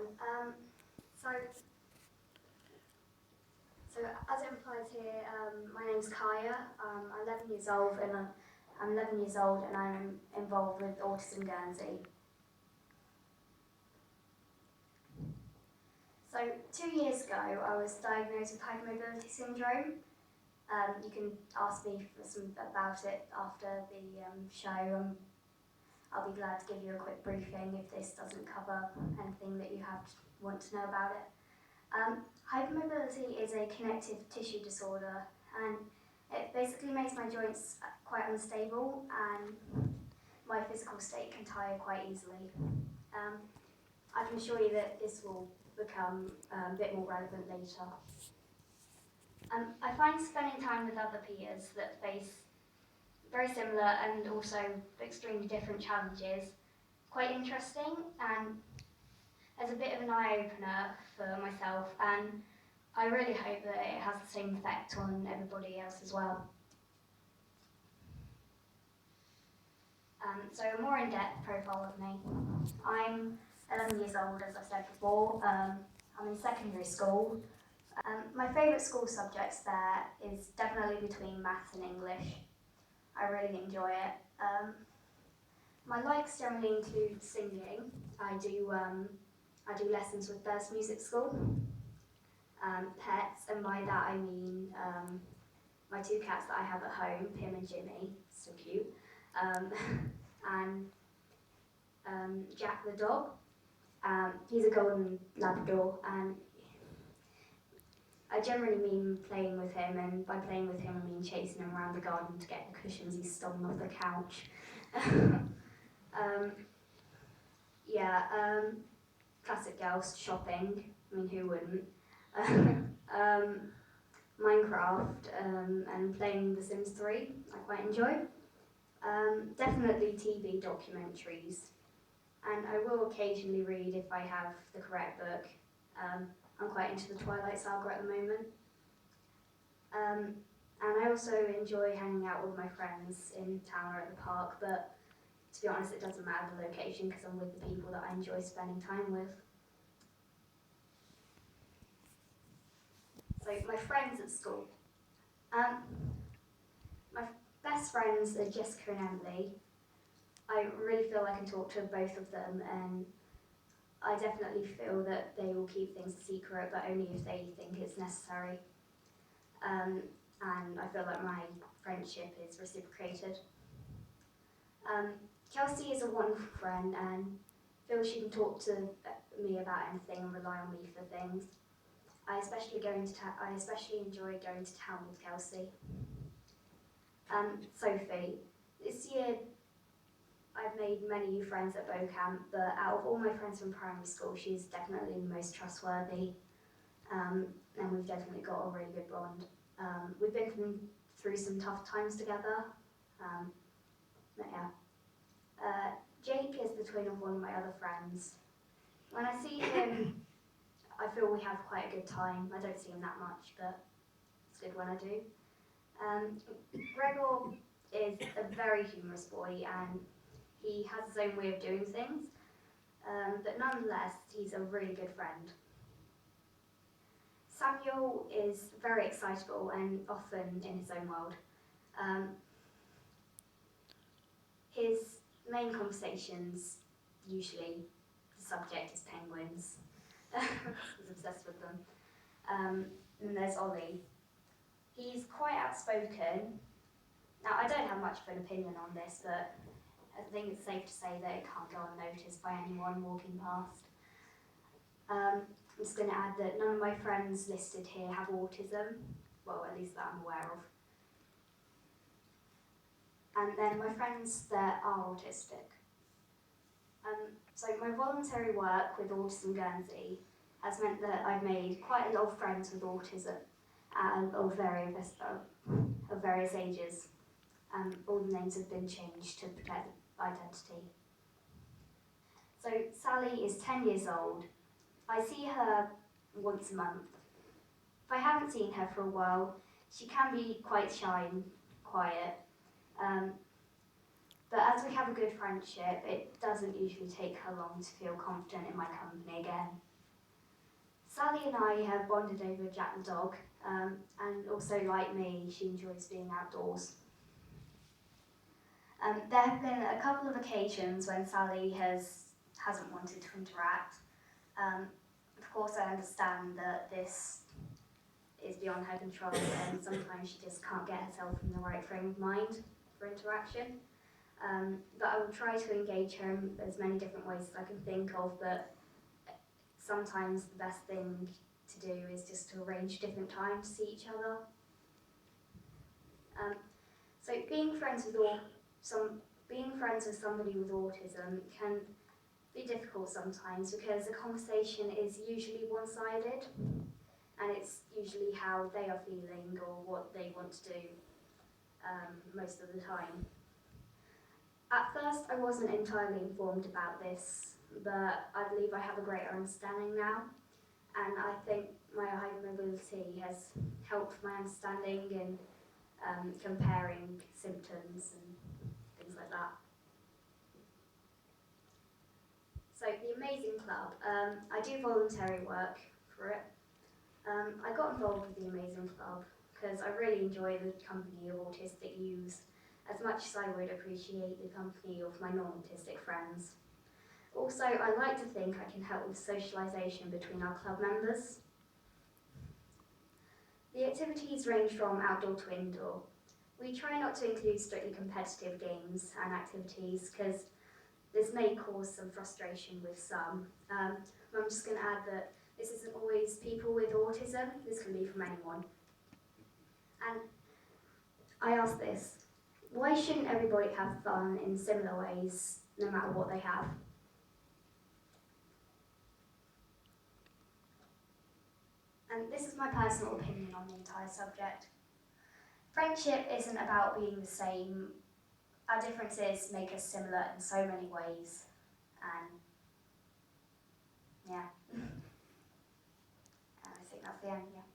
everyone. So, so as it implies here, my name's Kiya. I'm 11 years old, and I'm involved with Autism Guernsey. So 2 years ago, I was diagnosed with Hypermobility Syndrome. You can ask me about it after the show. I'll be glad to give you a quick briefing if this doesn't cover anything that you want to know about it. Hypermobility is a connective tissue disorder, and it basically makes my joints quite unstable, and my physical state can tire quite easily. I can assure you that this will become a bit more relevant later. I find spending time with other peers that face very similar and also extremely different challenges quite interesting, and as a bit of an eye-opener for myself, and I really hope that it has the same effect on everybody else as well. So a more in-depth profile of me. I'm 11 years old, as I said before. I'm in secondary school. My favourite school subjects there is definitely between maths and English. I really enjoy it. My likes generally include singing. I do lessons with First Music School. Pets, and by that I mean my two cats that I have at home, Pim and Jimmy, so cute, and Jack the dog. He's a golden Labrador, and I generally mean playing with him, and by playing with him I mean chasing him around the garden to get the cushions he's stolen off the couch. Classic girls, shopping, I mean who wouldn't? Minecraft and playing The Sims 3, I quite enjoy. Definitely TV documentaries, and I will occasionally read if I have the correct book. I'm quite into the Twilight Saga at the moment. And I also enjoy hanging out with my friends in town or at the park, but to be honest, it doesn't matter the location because I'm with the people that I enjoy spending time with. So my friends at school. My best friends are Jessica and Emily. I really feel I can talk to both of them, and I definitely feel that they will keep things a secret, but only if they think it's necessary. And I feel like my friendship is reciprocated. Kelsey is a wonderful friend and feels she can talk to me about anything and rely on me for things. I especially enjoy going to town with Kelsey. Sophie, this year I've made many new friends at Beaucamp, but out of all my friends from primary school, she's definitely the most trustworthy, and we've definitely got a really good bond. We've been through some tough times together, but yeah. Jake is the twin of one of my other friends. When I see him, I feel we have quite a good time. I don't see him that much, but it's good when I do. Gregor is a very humorous boy, and he has his own way of doing things, but nonetheless, he's a really good friend. Samuel is very excitable and often in his own world. His main conversations, usually, the subject is penguins. He's obsessed with them. And then there's Ollie. He's quite outspoken. Now, I don't have much of an opinion on this, but I think it's safe to say that it can't go unnoticed by anyone walking past. I'm just going to add that none of my friends listed here have autism, well, at least that I'm aware of. And then my friends that are autistic. So my voluntary work with Autism Guernsey has meant that I've made quite a lot of friends with autism of various ages. All the names have been changed to protect identity. So Sally is 10 years old. I see her once a month. If I haven't seen her for a while, she can be quite shy and quiet. But as we have a good friendship, it doesn't usually take her long to feel confident in my company again. Sally and I have bonded over Jack the dog, and also like me, she enjoys being outdoors. There have been a couple of occasions when Sally hasn't wanted to interact. Of course, I understand that this is beyond her control, and sometimes she just can't get herself in the right frame of mind for interaction. But I will try to engage her in as many different ways as I can think of, but sometimes the best thing to do is just to arrange different times to see each other. So being friends with somebody with autism can be difficult sometimes because the conversation is usually one-sided, and it's usually how they are feeling or what they want to do most of the time. At first, I wasn't entirely informed about this, but I believe I have a greater understanding now, and I think my hypermobility has helped my understanding in comparing symptoms and things like that. So the Amazing Club, I do voluntary work for it. I got involved with the Amazing Club because I really enjoy the company of autistic youths as much as I would appreciate the company of my non-autistic friends. Also, I like to think I can help with socialisation between our club members. The activities range from outdoor to indoor. We try not to include strictly competitive games and activities because this may cause some frustration with some. I'm just going to add that this isn't always people with autism, this can be from anyone. And I ask this, why shouldn't everybody have fun in similar ways, no matter what they have? And this is my personal opinion on the entire subject. Friendship isn't about being the same. Our differences make us similar in so many ways. And yeah. And I think that's the end, yeah.